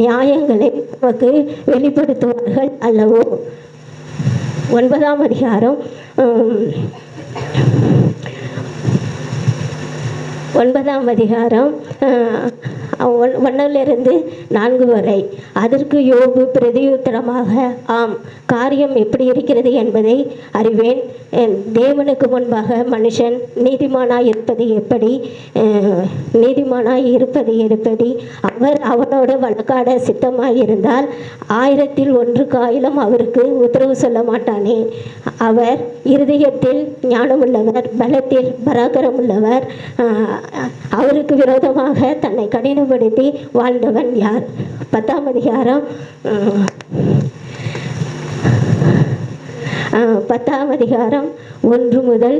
நியாயங்களை உமக்கு வெளிப்படுத்துவார்கள் அல்லவோ? 9ஆம் அதிகாரம் 1 4 வரை. அதற்கு யோபு பிரதியுத்தரமாக, ஆம், காரியம் எப்படி இருக்கிறது என்பதை அறிவேன். தேவனுக்கு முன்பாக மனுஷன் நீதிமானாய் இருப்பது அவர் அவனோடு வழக்காட சித்தமாயிருந்தால் 1000 1 அவருக்கு உத்தரவு சொல்ல மாட்டானே. அவர் இருதயத்தில் ஞானமுள்ளவர், பலத்தில் பராக்கிரமுள்ளவர். அவருக்கு விரோதமாக தன்னை கடினப்படுத்தி வாழ்ந்தவன் யார்? 10ஆம் அதிகாரம் 1 முதல்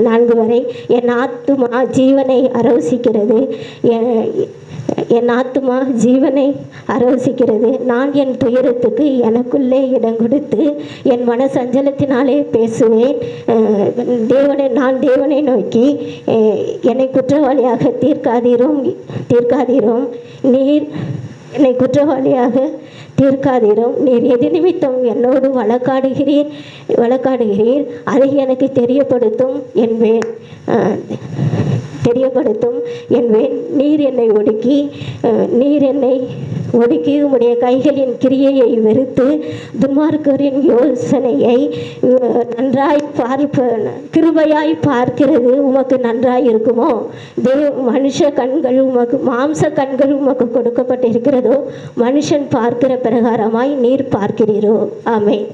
4 வரை. என் ஆத்துமா ஜீவனை அரவசிக்கிறது. நான் என் துயரத்துக்கு எனக்குள்ளே இடம் கொடுத்து என் மன சஞ்சலத்தினாலே பேசுவேன். நான் தேவனை நோக்கி, என்னை குற்றவாளியாக தீர்க்காதீரும். நீர் என்னை குற்றவாளியாக தீர்க்காதீரும். நீர் எது நிமித்தம் என்னோடு வழக்காடுகிறீர், அதை எனக்கு தெரியப்படுத்தும் என்பேன். நீர் என்னை ஒடுக்கி உம்முடைய கைகளின் கிரியையை வெறுத்து துன்மார்க்கரின் யோசனையை கிருபையாய் பார்க்கிறது உமக்கு நன்றாய் இருக்குமோ? மனுஷ கண்கள் உமக்கு, மாம்ச கண்கள் உமக்கு கொடுக்கப்பட்டிருக்கிறதோ? மனுஷன் பார்க்கிற பிரகாரமாய் நீர் பார்க்கிறீரோ? ஆமென்.